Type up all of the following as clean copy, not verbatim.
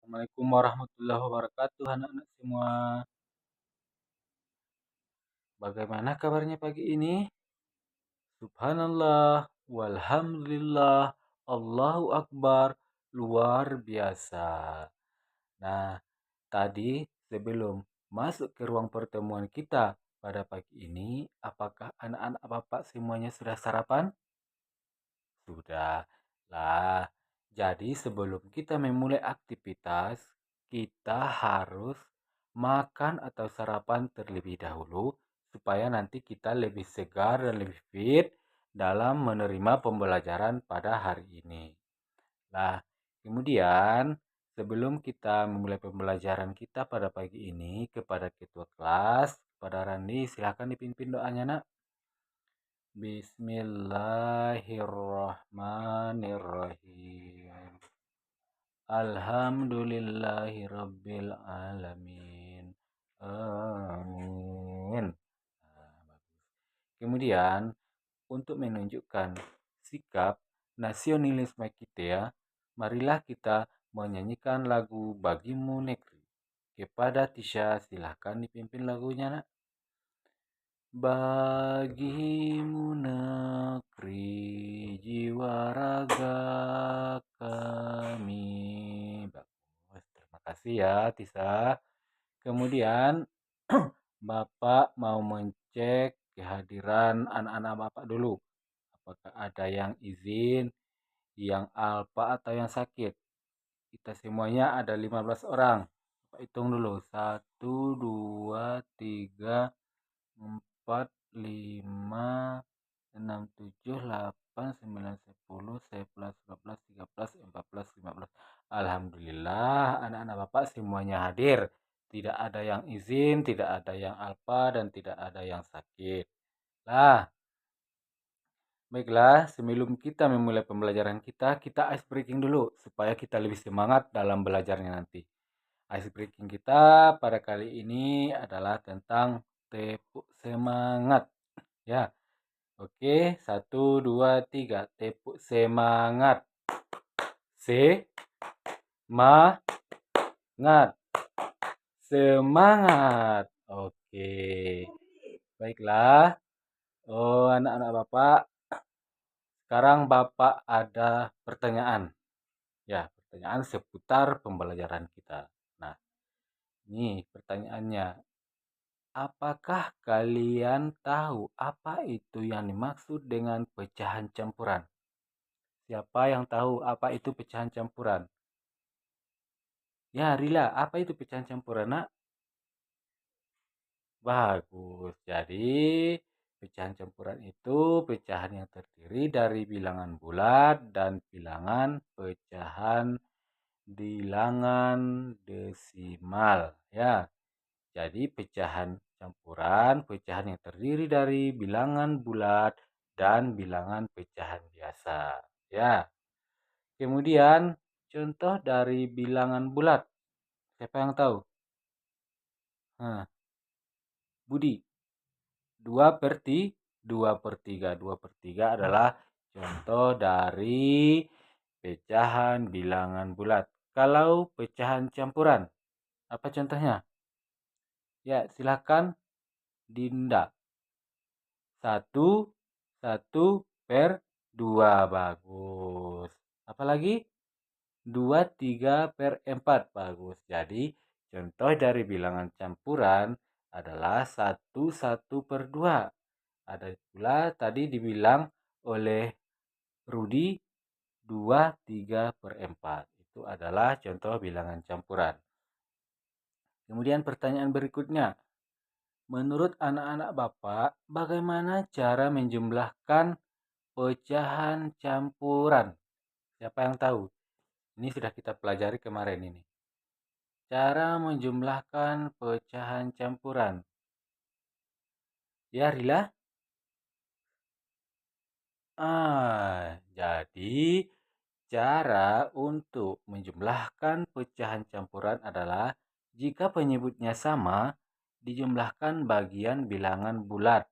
Assalamualaikum warahmatullahi wabarakatuh, anak-anak semua. Bagaimana kabarnya pagi ini? Subhanallah, walhamdulillah, Allahu Akbar, luar biasa. Nah, tadi sebelum masuk ke ruang pertemuan kita pada pagi ini, apakah anak-anak Bapak semuanya sudah sarapan? Sudah lah. Jadi sebelum kita memulai aktivitas, kita harus makan atau sarapan terlebih dahulu supaya nanti kita lebih segar dan lebih fit dalam menerima pembelajaran pada hari ini. Nah, kemudian sebelum kita memulai pembelajaran kita pada pagi ini kepada ketua kelas, kepada Randi, silakan dipimpin doanya, Nak. Bismillahirrahmanirrahim. Alhamdulillahirabbil alamin. Amin. Nah, bagus. Kemudian untuk menunjukkan sikap nasionalisme kita ya, marilah kita menyanyikan lagu Bagimu Negeri. Kepada Tisha, silahkan dipimpin lagunya, Nak. Bagimu negeri jiwa raga kami. Bagus, terima kasih ya Tisa. Kemudian Bapak mau mencek kehadiran anak-anak Bapak dulu. Apakah ada yang izin, yang alpa atau yang sakit? Kita semuanya ada 15 orang. Bapak hitung dulu. 1, 2, 3, 4, 5, 6, 7, 8, 9, 10, 11, 12, 13, 14, 15. Alhamdulillah anak-anak Bapak semuanya hadir. Tidak ada yang izin, tidak ada yang alpa, dan tidak ada yang sakit. Lah, baiklah, sebelum kita memulai pembelajaran kita ice breaking dulu supaya kita lebih semangat dalam belajarnya nanti. Ice breaking kita pada kali ini adalah tentang tepuk semangat. Ya, oke, 1, 2, 3, tepuk semangat. Semangat. Semangat. Oke, baiklah. Oh, anak-anak Bapak, sekarang Bapak ada pertanyaan. Ya, pertanyaan seputar pembelajaran kita. Nah, ini pertanyaannya. Apakah kalian tahu apa itu yang dimaksud dengan pecahan campuran? Siapa yang tahu apa itu pecahan campuran? Ya, Rila, apa itu pecahan campuran, Nak? Bagus. Jadi, pecahan campuran itu pecahan yang terdiri dari bilangan bulat dan bilangan pecahan bilangan desimal. Ya, jadi pecahan campuran, pecahan yang terdiri dari bilangan bulat dan bilangan pecahan biasa. Ya, kemudian contoh dari bilangan bulat. Siapa yang tahu? Nah, Budi. 2/3 adalah contoh dari pecahan bilangan bulat. Kalau pecahan campuran, apa contohnya? Ya, silakan Dinda. 1/2. Bagus. Apalagi? 2/3/4. Bagus. Jadi, contoh dari bilangan campuran adalah 1/2. Ada pula tadi dibilang oleh Rudi 2/3/4. Itu adalah contoh bilangan campuran. Kemudian pertanyaan berikutnya. Menurut anak-anak Bapak, bagaimana cara menjumlahkan pecahan campuran? Siapa yang tahu? Ini sudah kita pelajari kemarin ini. Cara menjumlahkan pecahan campuran. Ya, Rila? Jadi cara untuk menjumlahkan pecahan campuran adalah jika penyebutnya sama, dijumlahkan bagian bilangan bulat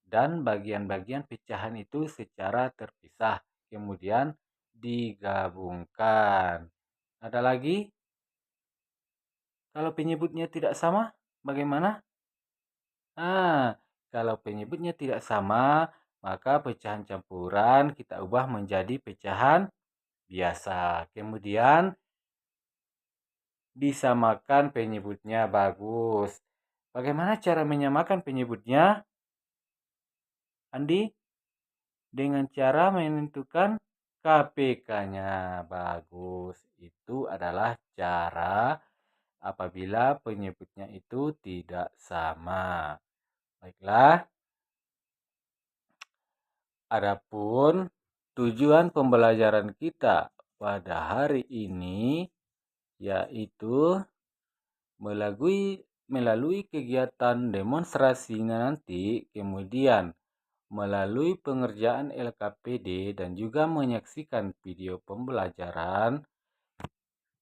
dan bagian-bagian pecahan itu secara terpisah, kemudian digabungkan. Ada lagi? Kalau penyebutnya tidak sama, bagaimana? Kalau penyebutnya tidak sama, maka pecahan campuran kita ubah menjadi pecahan biasa. Kemudian disamakan penyebutnya, bagus. Bagaimana cara menyamakan penyebutnya, Andi? Dengan cara menentukan KPK-nya, bagus. Itu adalah cara apabila penyebutnya itu tidak sama. Baiklah, adapun tujuan pembelajaran kita pada hari ini yaitu melalui kegiatan demonstrasi nanti, kemudian melalui pengerjaan LKPD dan juga menyaksikan video pembelajaran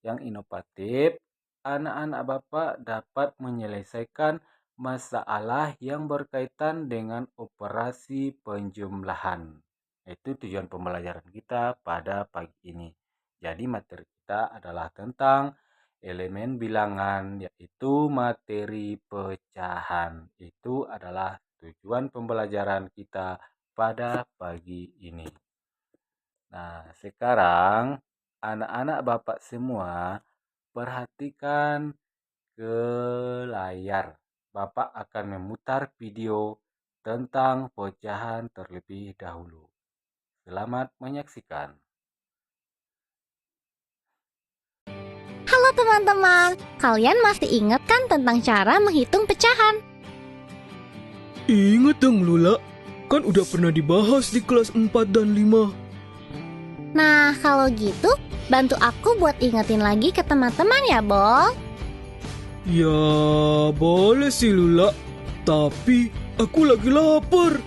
yang inovatif, anak-anak Bapak dapat menyelesaikan masalah yang berkaitan dengan operasi penjumlahan. Itu tujuan pembelajaran kita pada pagi ini. Jadi materi kita adalah tentang elemen bilangan, yaitu materi pecahan. Itu adalah tujuan pembelajaran kita pada pagi ini. Nah, sekarang anak-anak Bapak semua perhatikan ke layar. Bapak akan memutar video tentang pecahan terlebih dahulu. Selamat menyaksikan. Halo teman-teman, kalian masih ingat kan tentang cara menghitung pecahan? Ingat dong Lula, kan udah pernah dibahas di kelas 4 dan 5. Nah, kalau gitu, bantu aku buat ingetin lagi ke teman-teman ya, Bol. Ya, boleh sih Lula, tapi aku lagi lapar.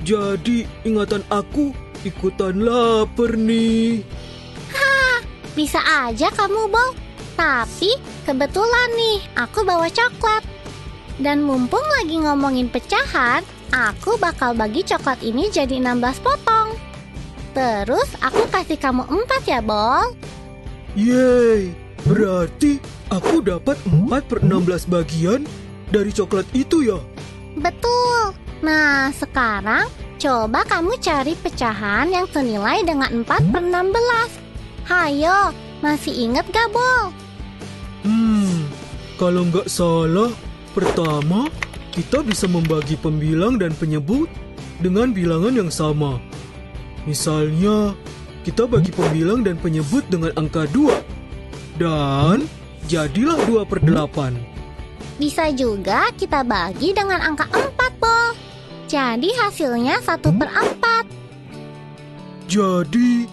Jadi ingatan aku ikutan lapar nih. Bisa aja kamu, Bol. Tapi kebetulan nih, aku bawa coklat. Dan mumpung lagi ngomongin pecahan, aku bakal bagi coklat ini jadi 16 potong. Terus aku kasih kamu 4 ya, Bol. Yeay, berarti aku dapat 4/16 bagian dari coklat itu ya? Betul. Nah, sekarang coba kamu cari pecahan yang senilai dengan 4/16. Hayo, masih inget gak, Bol? Kalau nggak salah, pertama kita bisa membagi pembilang dan penyebut dengan bilangan yang sama. Misalnya, kita bagi pembilang dan penyebut dengan angka 2. Dan jadilah 2/8. Bisa juga kita bagi dengan angka 4, Bol. Jadi hasilnya 1/4. Jadi,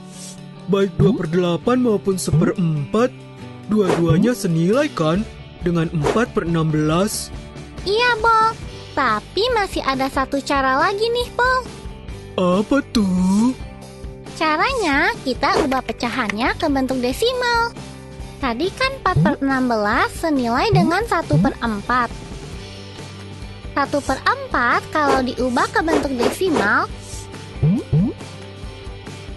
baik 2/8 maupun 1/4, dua-duanya senilai kan dengan 4/16? Iya, Bol. Tapi masih ada satu cara lagi nih, Bol. Apa tuh? Caranya kita ubah pecahannya ke bentuk desimal. Tadi kan 4/16 senilai dengan 1/4. 1/4 kalau diubah ke bentuk desimal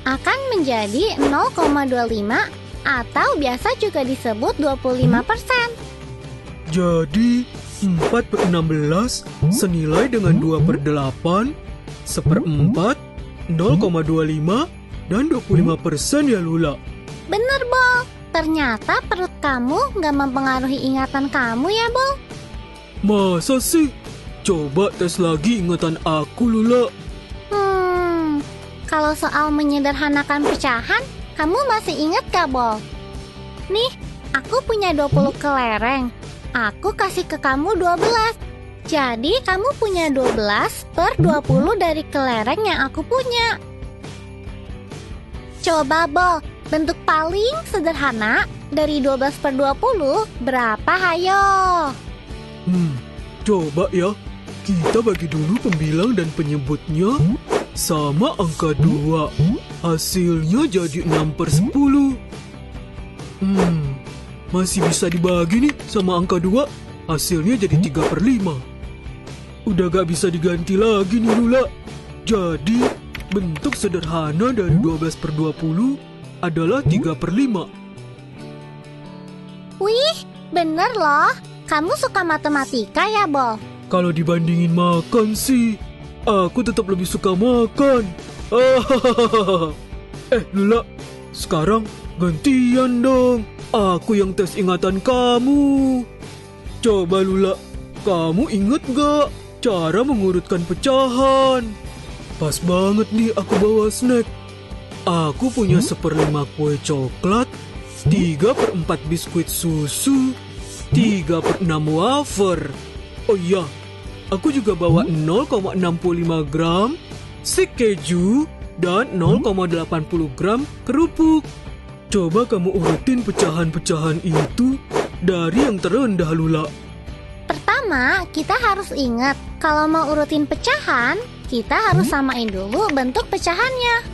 akan menjadi 0,25 atau biasa juga disebut 25%. Jadi, 4/16 senilai dengan 2/8, 1/4, 0,25, dan 25% ya Lula. Bener, Bol. Ternyata perut kamu nggak mempengaruhi ingatan kamu ya, Bol? Masa sih? Coba tes lagi ingatan aku Lula. Kalau soal menyederhanakan pecahan, kamu masih ingat gak, Bol? Nih, aku punya 20 kelereng. Aku kasih ke kamu 12. Jadi kamu punya 12/20 dari kelereng yang aku punya. Coba, Bol, bentuk paling sederhana dari 12/20 berapa, hayo? Coba ya. Kita bagi dulu pembilang dan penyebutnya sama angka 2. Hasilnya jadi 6/10. Masih bisa dibagi nih sama angka 2. Hasilnya jadi 3/5. Udah gak bisa diganti lagi nih Lula. Jadi bentuk sederhana dari 12/20 adalah 3/5. Wih, bener loh. Kamu suka matematika ya, Bol? Kalau dibandingin makan sih, aku tetap lebih suka makan. Lula, sekarang gantian dong. Aku yang tes ingatan kamu. Coba Lula, kamu inget gak cara mengurutkan pecahan? Pas banget nih aku bawa snack. Aku punya 1/5 kue coklat, 3/4 biskuit susu, 3/6 wafer. Oh iya, aku juga bawa 0,65 gram stik keju dan 0,80 gram kerupuk. Coba kamu urutin pecahan-pecahan itu dari yang terendah, Lula. Pertama, kita harus ingat kalau mau urutin pecahan, kita harus samain dulu bentuk pecahannya.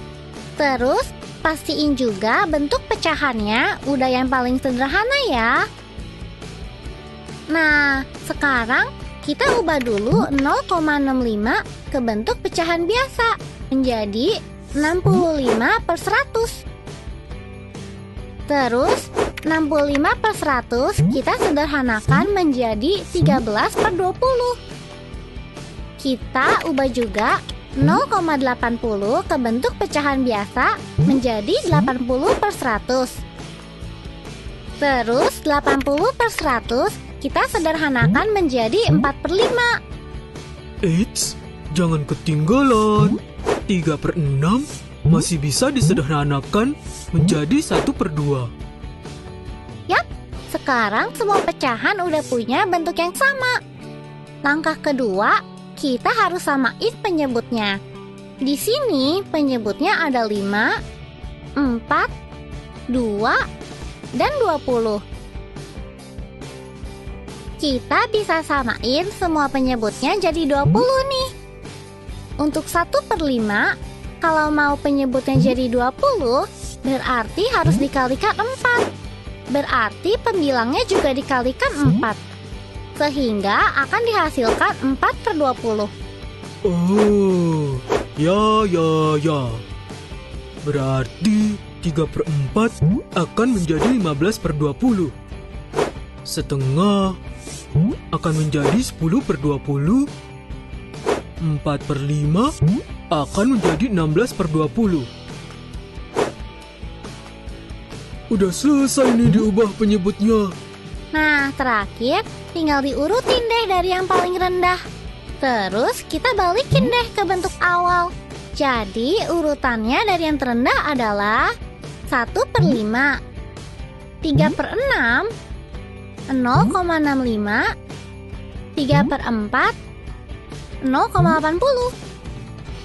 Terus, pastiin juga bentuk pecahannya udah yang paling sederhana ya. Nah, sekarang kita ubah dulu 0,65 ke bentuk pecahan biasa menjadi 65/100. Terus 65/100 kita sederhanakan menjadi 13/20. Kita ubah juga 0,80 ke bentuk pecahan biasa menjadi 80/100. Terus 80/100 kita sederhanakan menjadi 4/5. Eits, jangan ketinggalan. 3/6 masih bisa disederhanakan menjadi 1/2. Yap, sekarang semua pecahan udah punya bentuk yang sama. Langkah kedua, kita harus samain penyebutnya. Di sini penyebutnya ada 5, 4, 2, dan 20. Kita bisa samain semua penyebutnya jadi 20 nih. Untuk 1/5, kalau mau penyebutnya jadi 20, berarti harus dikalikan 4. Berarti pembilangnya juga dikalikan 4. Sehingga akan dihasilkan 4/20. Oh, ya. Berarti 3/4 akan menjadi 15/20. Setengah akan menjadi 10/20. 4/5 akan menjadi 16/20. Udah selesai nih diubah penyebutnya. Nah, terakhir tinggal diurutin deh dari yang paling rendah. Terus kita balikin deh ke bentuk awal. Jadi urutannya dari yang terendah adalah 1/5, 3/6, 0,65, 3/4, 0,80.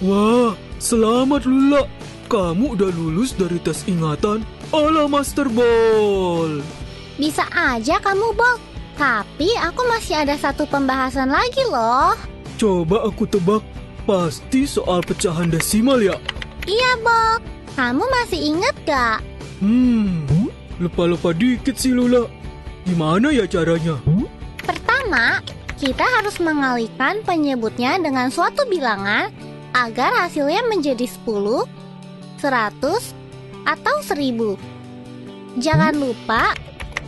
Wah, selamat Lula. Kamu udah lulus dari tes ingatan ala Master Ball. Bisa aja kamu, Bol. Tapi aku masih ada satu pembahasan lagi loh. Coba aku tebak, pasti soal pecahan desimal ya? Iya, Bol. Kamu masih inget gak? Lupa-lupa dikit sih Lula. Gimana ya caranya? Pertama, kita harus mengalihkan penyebutnya dengan suatu bilangan agar hasilnya menjadi 10, 100, atau 1000. Jangan lupa,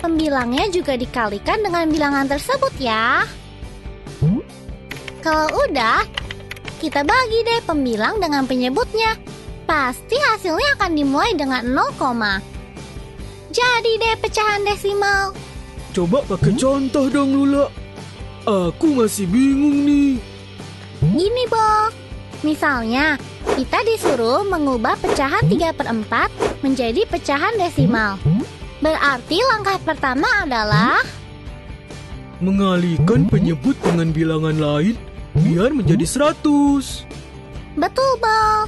pembilangnya juga dikalikan dengan bilangan tersebut ya. Kalau udah, kita bagi deh pembilang dengan penyebutnya. Pasti hasilnya akan dimulai dengan 0, jadi deh pecahan desimal. Coba pakai contoh dong Lula. Aku masih bingung nih. Gini, Bo. Misalnya, kita disuruh mengubah pecahan 3/4 menjadi pecahan desimal. Berarti langkah pertama adalah mengalihkan penyebut dengan bilangan lain biar menjadi 100. betul, Bo.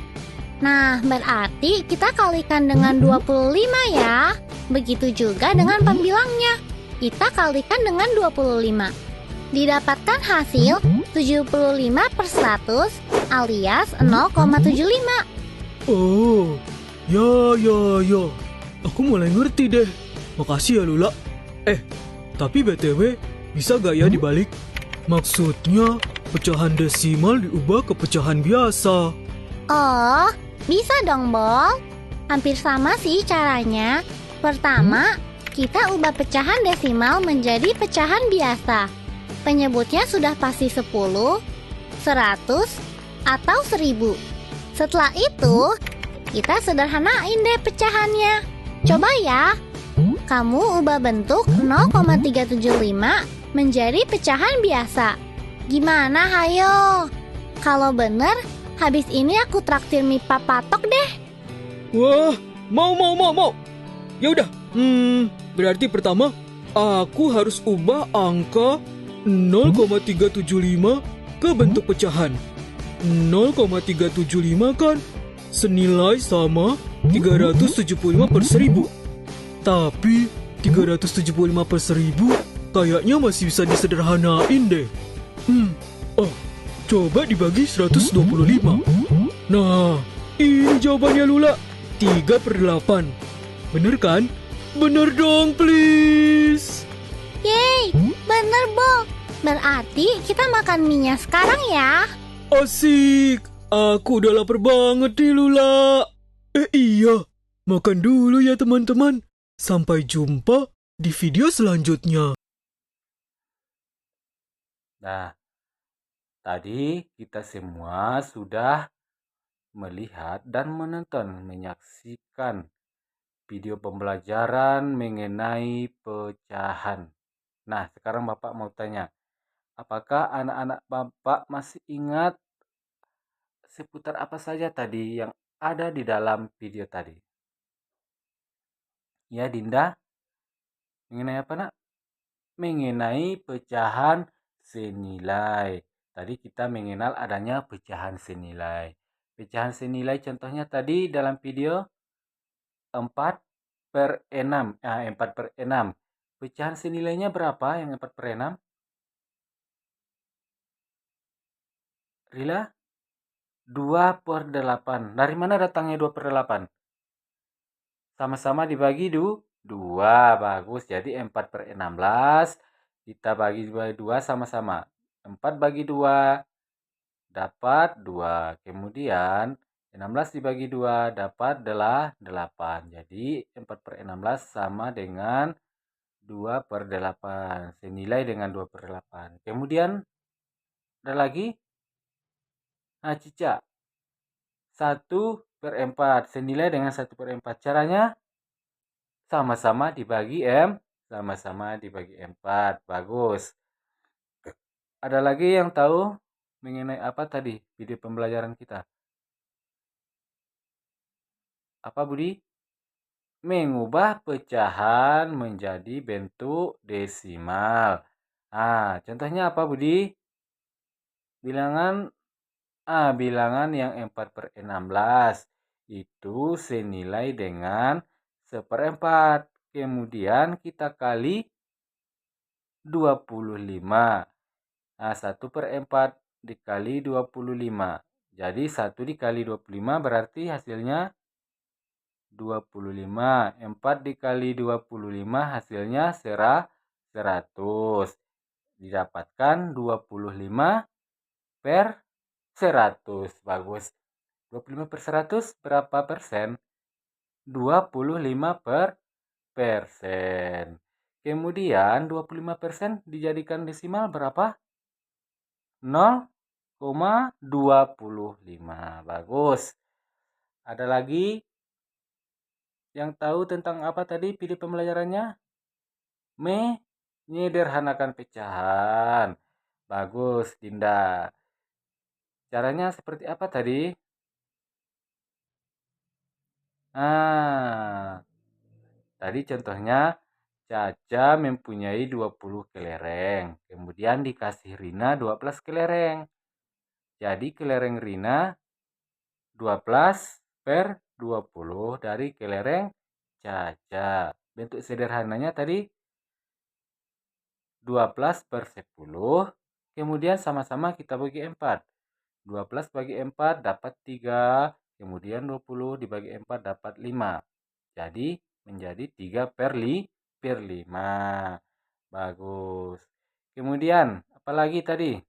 Nah, berarti kita kalikan dengan 25 ya. Begitu juga dengan pembilangnya. Kita kalikan dengan 25. Didapatkan hasil 75/100 alias 0,75. Oh, ya. Aku mulai ngerti deh. Makasih ya Lula. Tapi BTW, bisa gak ya dibalik? Maksudnya, pecahan desimal diubah ke pecahan biasa. Oh, bisa dong, Bol. Hampir sama sih caranya. Pertama, kita ubah pecahan desimal menjadi pecahan biasa. Penyebutnya sudah pasti 10, 100, atau 1000. Setelah itu, kita sederhanain deh pecahannya. Coba ya, kamu ubah bentuk 0,375 menjadi pecahan biasa. Gimana, hayo? Kalau bener, habis ini aku traktir mie patok deh. Wah, mau. Ya udah, berarti pertama aku harus ubah angka 0,375 ke bentuk pecahan. 0,375 kan senilai sama 375 per 1000. Tapi 375 per 1000 kayaknya masih bisa disederhanain deh. Coba dibagi 125. Nah, ini jawabannya Lula. 3 per 8. Bener kan? Bener dong, please. Yeay, bener, Bo. Berarti kita makan mie-nya sekarang ya. Asik. Aku udah lapar banget nih, Lula. Iya. Makan dulu ya, teman-teman. Sampai jumpa di video selanjutnya. Nah, tadi kita semua sudah melihat dan menyaksikan video pembelajaran mengenai pecahan. Nah, sekarang Bapak mau tanya, apakah anak-anak Bapak masih ingat seputar apa saja tadi yang ada di dalam video tadi? Ya, Dinda, mengenai apa, Nak? Mengenai pecahan senilai. Tadi kita mengenal adanya pecahan senilai. Pecahan senilai contohnya tadi dalam video 4 per 6. 4 per 6. Pecahan senilainya berapa yang 4 per 6? Rila? 2 per 8. Dari mana datangnya 2 per 8? Sama-sama dibagi 2. Bagus. Jadi 4 per 16. Kita bagi 2 sama-sama. 4 bagi 2 dapat 2. Kemudian 16 dibagi 2 dapat 8. Jadi 4 per 16 sama dengan 2 per 8. Senilai dengan 2 per 8. Kemudian ada lagi. Nah, Cica. 1 per 4. Senilai dengan 1 per 4. Caranya sama-sama dibagi sama-sama dibagi 4. Bagus. Ada lagi yang tahu mengenai apa tadi video pembelajaran kita? Apa, Budi? Mengubah pecahan menjadi bentuk desimal. Contohnya apa, Budi? Bilangan yang 4 per 16 itu senilai dengan 1/4. Kemudian kita kali 25. 1 per 4 dikali 25. Jadi 1 dikali 25 berarti hasilnya 25. 4 dikali 25 hasilnya 100. Didapatkan 25 per 100. Bagus. 25 per 100 berapa persen? 25 persen. Kemudian 25% dijadikan desimal berapa? 0,25. Bagus. Ada lagi yang tahu tentang apa tadi video pembelajarannya? Menyederhanakan pecahan. Bagus, Dinda. Caranya seperti apa tadi? Tadi contohnya Caca mempunyai 20 kelereng. Kemudian dikasih Rina 12 kelereng. Jadi kelereng Rina 12 per 20 dari kelereng Caca. Bentuk sederhananya tadi 12 per 10. Kemudian sama-sama kita bagi 4. 12 bagi 4 dapat 3. Kemudian 20 dibagi 4 dapat 5. Jadi menjadi 3 per 5. Bagus. Kemudian apalagi tadi?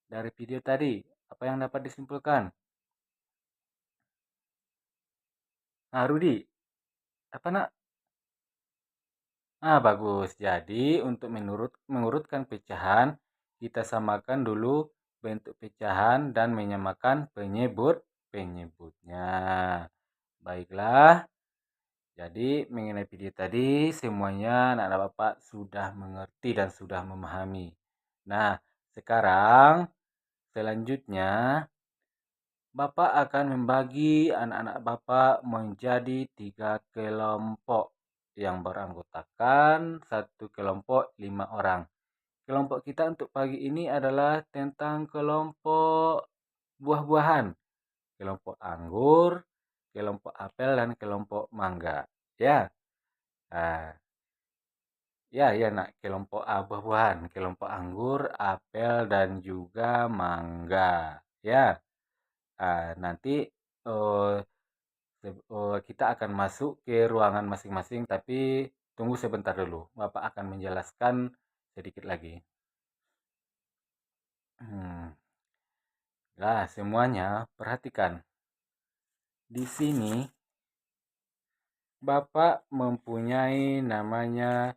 Dari video tadi, apa yang dapat disimpulkan? Nah, Rudi, apa nak? Nah, bagus. Jadi, untuk mengurutkan pecahan, kita samakan dulu bentuk pecahan dan menyamakan penyebutnya. Baiklah. Jadi, mengenai video tadi, semuanya anak-anak Bapak sudah mengerti dan sudah memahami. Nah, sekarang selanjutnya Bapak akan membagi anak-anak Bapak menjadi 3 kelompok yang beranggotakan satu kelompok 5 orang. Kelompok kita untuk pagi ini adalah tentang kelompok buah-buahan, kelompok anggur, kelompok apel, dan kelompok mangga. Ya, nah, ya nak, kelompok buah-buahan, kelompok anggur, apel, dan juga mangga. Ya, nanti eh, kita akan masuk ke ruangan masing-masing, tapi tunggu sebentar dulu. Bapak akan menjelaskan sedikit lagi. Nah, semuanya perhatikan. Di sini Bapak mempunyai namanya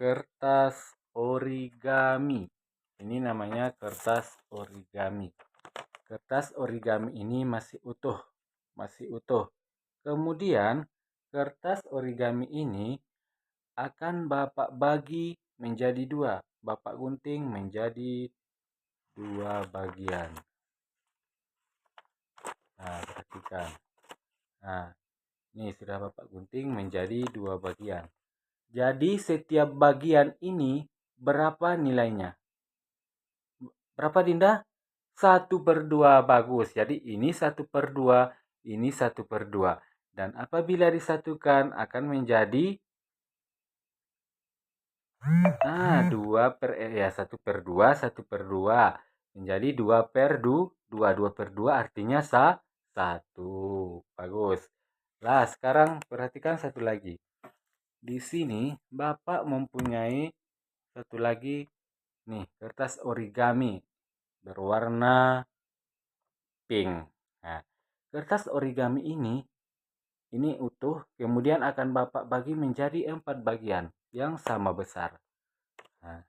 kertas origami. Ini namanya kertas origami. Kertas origami ini masih utuh, masih utuh. Kemudian kertas origami ini akan Bapak bagi menjadi dua. Bapak gunting menjadi dua bagian. Nah, perhatikan. Nah, ini sudah Bapak gunting menjadi dua bagian. Jadi setiap bagian ini berapa nilainya? Berapa, Dinda? 1/2. Bagus. Jadi ini 1/2, ini 1/2. Dan apabila disatukan akan menjadi 1/2, 1/2 menjadi 2/2. 2/2 artinya 1. Bagus. Nah, sekarang perhatikan satu lagi. Di sini Bapak mempunyai satu lagi nih, kertas origami berwarna pink. Nah, kertas origami ini utuh, kemudian akan Bapak bagi menjadi 4 bagian yang sama besar. Nah,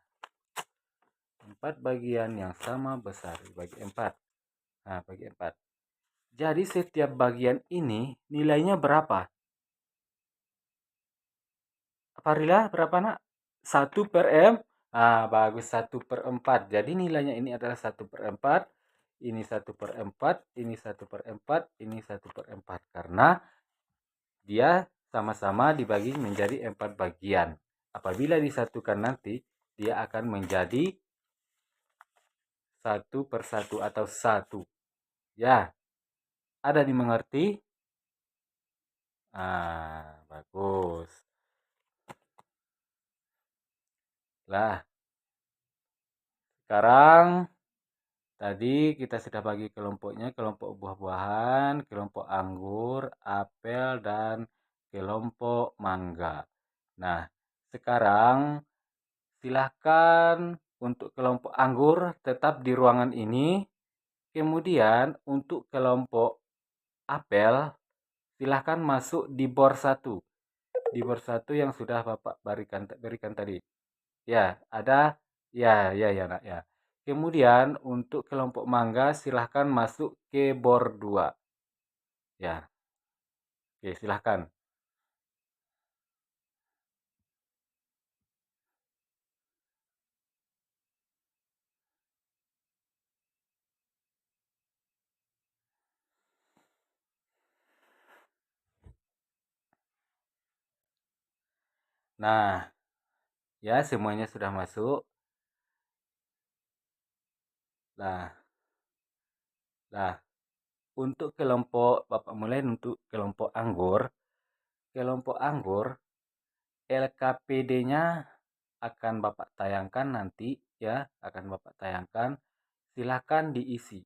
4 bagian yang sama besar dibagi 4. Nah, bagi 4. Jadi setiap bagian ini nilainya berapa? Farila, berapa nak? 1/m. Bagus, 1/4. Jadi nilainya ini adalah 1/4. Ini 1/4. Ini 1/4. Ini 1/4. Karena dia sama-sama dibagi menjadi 4 bagian. Apabila disatukan nanti, dia akan menjadi 1/1 atau 1. Ya, ada dimengerti? Bagus. Lah, sekarang tadi kita sudah bagi kelompoknya, kelompok buah-buahan, kelompok anggur, apel, dan kelompok mangga. Nah, sekarang silahkan untuk kelompok anggur tetap di ruangan ini. Kemudian untuk kelompok apel, silahkan masuk di bor 1. Di bor 1 yang sudah Bapak berikan tadi. Ya, ada. Ya, nak, ya. Kemudian untuk kelompok mangga silahkan masuk ke bor 2. Ya. Oke, silahkan. Nah, ya semuanya sudah masuk. Nah, untuk kelompok Bapak mulai untuk kelompok anggur. Kelompok anggur LKPD-nya akan Bapak tayangkan nanti ya, akan Bapak tayangkan. Silahkan diisi.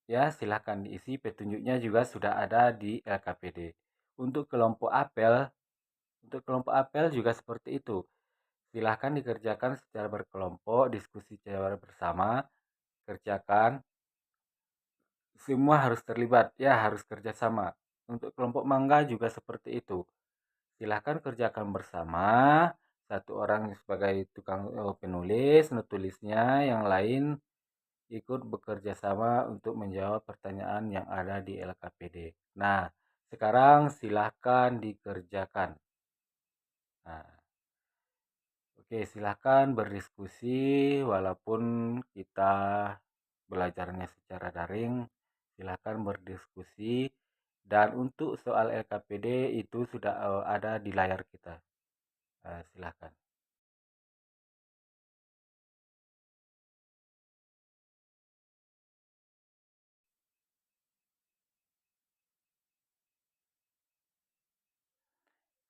Ya, silahkan diisi, petunjuknya juga sudah ada di LKPD. Untuk kelompok apel juga seperti itu. Silahkan dikerjakan secara berkelompok, diskusi secara bersama, kerjakan. Semua harus terlibat, ya harus kerjasama. Untuk kelompok mangga juga seperti itu. silahkan kerjakan bersama. Satu orang sebagai tukang penulis, nulisnya, yang lain ikut bekerja sama untuk menjawab pertanyaan yang ada di LKPD. Nah, sekarang silahkan dikerjakan. Nah, oke, silahkan berdiskusi walaupun kita belajarnya secara daring. Silahkan berdiskusi. Dan untuk soal LKPD itu sudah ada di layar kita. Silahkan.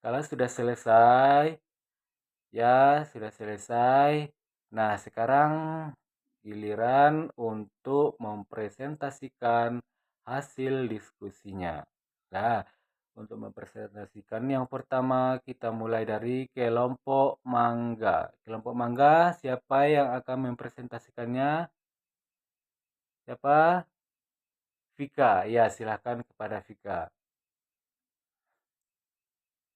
Kalau sudah selesai, ya sudah selesai. Nah, sekarang giliran untuk mempresentasikan hasil diskusinya. Nah, untuk mempresentasikan yang pertama kita mulai dari kelompok mangga. Kelompok mangga, siapa yang akan mempresentasikannya? Siapa? Vika. Ya, silahkan kepada Vika.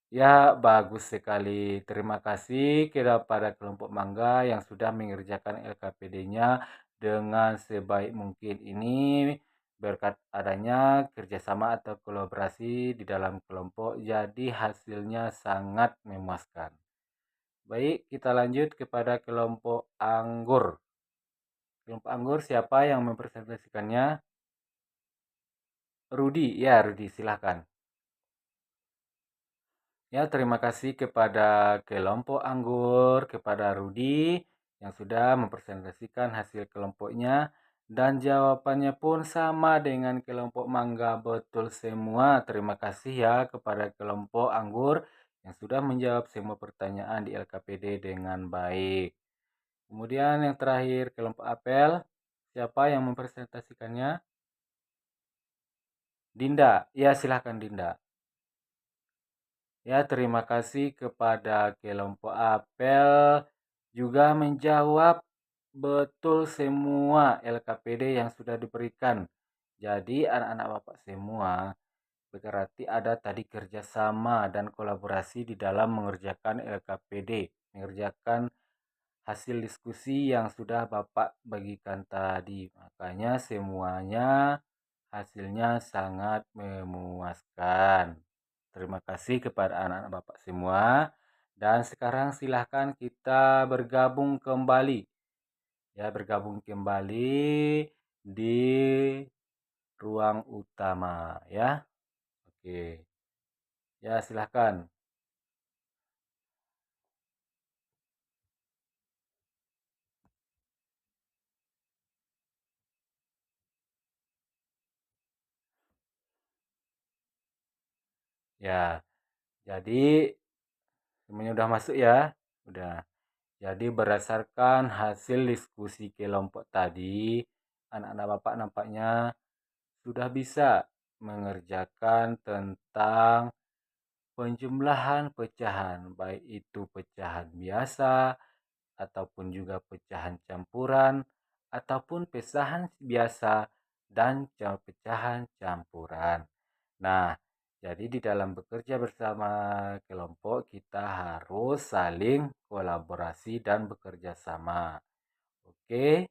Ya, bagus sekali. Terima kasih kepada kelompok mangga yang sudah mengerjakan LKPD-nya dengan sebaik mungkin. Ini berkat adanya kerjasama atau kolaborasi di dalam kelompok, jadi hasilnya sangat memuaskan. Baik, kita lanjut kepada kelompok anggur. Kelompok anggur siapa yang mempresentasikannya? Rudi. Ya, Rudi, silahkan. Ya, terima kasih kepada kelompok anggur, kepada Rudi yang sudah mempresentasikan hasil kelompoknya, dan jawabannya pun sama dengan kelompok mangga, betul semua. Terima kasih ya kepada kelompok anggur yang sudah menjawab semua pertanyaan di LKPD dengan baik. Kemudian yang terakhir kelompok apel, siapa yang mempresentasikannya? Dinda. Ya, silahkan Dinda. Ya, terima kasih kepada kelompok apel juga menjawab betul semua LKPD yang sudah diberikan. Jadi anak-anak Bapak semua berarti ada tadi kerjasama dan kolaborasi di dalam mengerjakan LKPD, mengerjakan hasil diskusi yang sudah Bapak bagikan tadi. Makanya semuanya hasilnya sangat memuaskan. Terima kasih kepada anak-anak Bapak semua. Dan sekarang silahkan kita bergabung kembali. Ya, bergabung kembali di ruang utama ya. Oke. Ya, silahkan. Ya, jadi semuanya udah masuk ya? Udah. Jadi berdasarkan hasil diskusi kelompok tadi, anak-anak Bapak nampaknya sudah bisa mengerjakan tentang penjumlahan pecahan, baik itu pecahan biasa ataupun juga pecahan campuran ataupun pecahan biasa dan pecahan campuran. Nah, jadi di dalam bekerja bersama kelompok kita harus saling kolaborasi dan bekerja sama. Oke?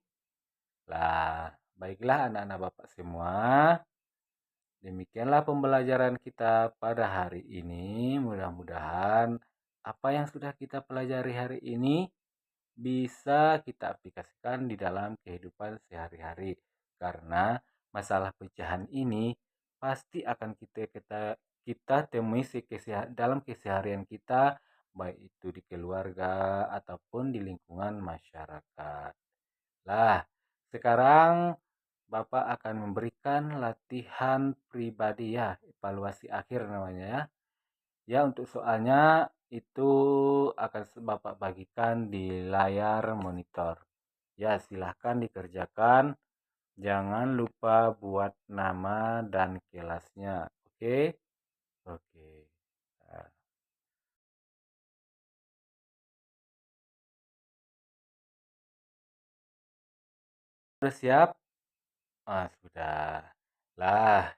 Lah, baiklah anak-anak Bapak semua. Demikianlah pembelajaran kita pada hari ini. Mudah-mudahan apa yang sudah kita pelajari hari ini bisa kita aplikasikan di dalam kehidupan sehari-hari. Karena masalah pecahan ini pasti akan kita temui dalam keseharian kita, baik itu di keluarga ataupun di lingkungan masyarakat. Lah, sekarang Bapak akan memberikan latihan pribadi ya, evaluasi akhir namanya ya. Ya, untuk soalnya itu akan Bapak bagikan di layar monitor. Ya, silahkan dikerjakan. Jangan lupa buat nama dan kelasnya. Oke? Oke. Nah, sudah siap? Ah, sudah. Lah,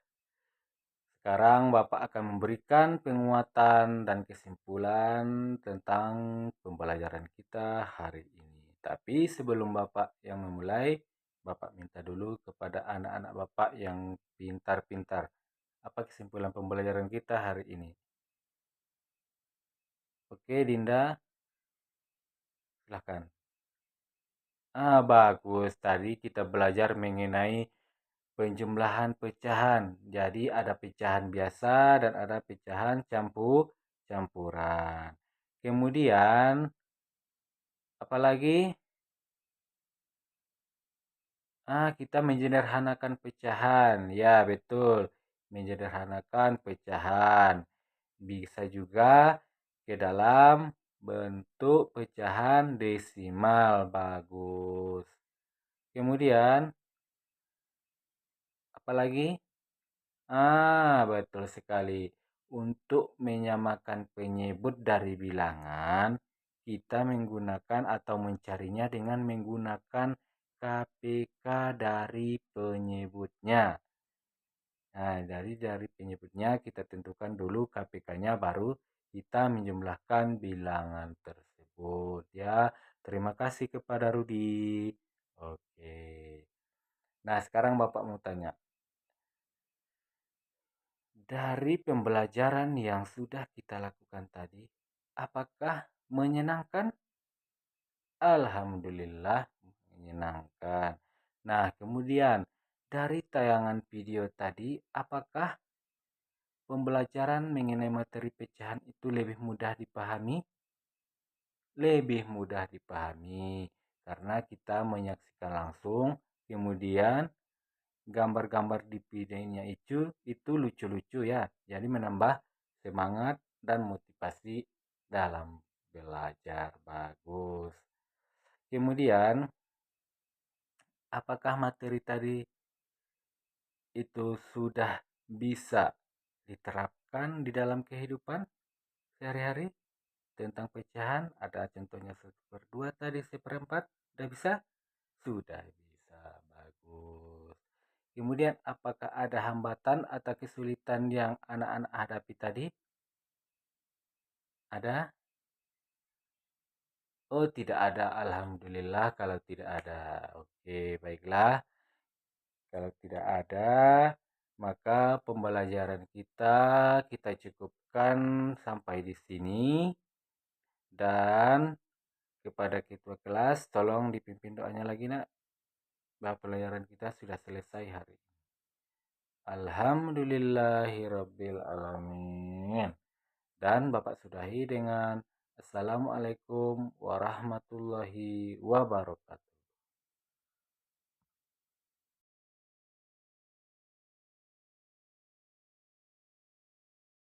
Sekarang Bapak akan memberikan penguatan dan kesimpulan tentang pembelajaran kita hari ini. Tapi sebelum Bapak yang memulai, Bapak minta dulu kepada anak-anak Bapak yang pintar-pintar. Apa kesimpulan pembelajaran kita hari ini? Oke, Dinda, silahkan. Bagus. Tadi kita belajar mengenai penjumlahan pecahan. Jadi ada pecahan biasa dan ada pecahan campuran. Kemudian apalagi? Kita menyederhanakan pecahan. Ya, betul. Menyederhanakan pecahan. Bisa juga ke dalam bentuk pecahan desimal. Bagus. Kemudian apalagi? Betul sekali. Untuk menyamakan penyebut dari bilangan, kita menggunakan atau mencarinya dengan menggunakan KPK dari penyebutnya. Nah, dari penyebutnya kita tentukan dulu KPK-nya, baru kita menjumlahkan bilangan tersebut. Ya, terima kasih kepada Rudi. Oke. Nah, sekarang Bapak mau tanya. Dari pembelajaran yang sudah kita lakukan tadi, apakah menyenangkan? Alhamdulillah menyenangkan. Nah, kemudian dari tayangan video tadi, apakah pembelajaran mengenai materi pecahan itu lebih mudah dipahami? Lebih mudah dipahami karena kita menyaksikan langsung, kemudian gambar-gambar di videonya itu lucu-lucu ya. Jadi menambah semangat dan motivasi dalam belajar. Bagus. Kemudian, apakah materi tadi itu sudah bisa diterapkan di dalam kehidupan sehari-hari? Tentang pecahan, ada contohnya 1/2 tadi, 1/4, udah bisa? Sudah bisa. Bagus. Kemudian apakah ada hambatan atau kesulitan yang anak-anak hadapi tadi? Ada? Oh, tidak ada. Alhamdulillah kalau tidak ada. Oke, baiklah. Kalau tidak ada, maka pembelajaran kita cukupkan sampai di sini. Dan kepada ketua kelas, tolong dipimpin doanya lagi, Nak. Bahwa pelajaran kita sudah selesai hari ini. Alhamdulillahirabbil alamin. Dan Bapak sudahi dengan Assalamualaikum warahmatullahi wabarakatuh.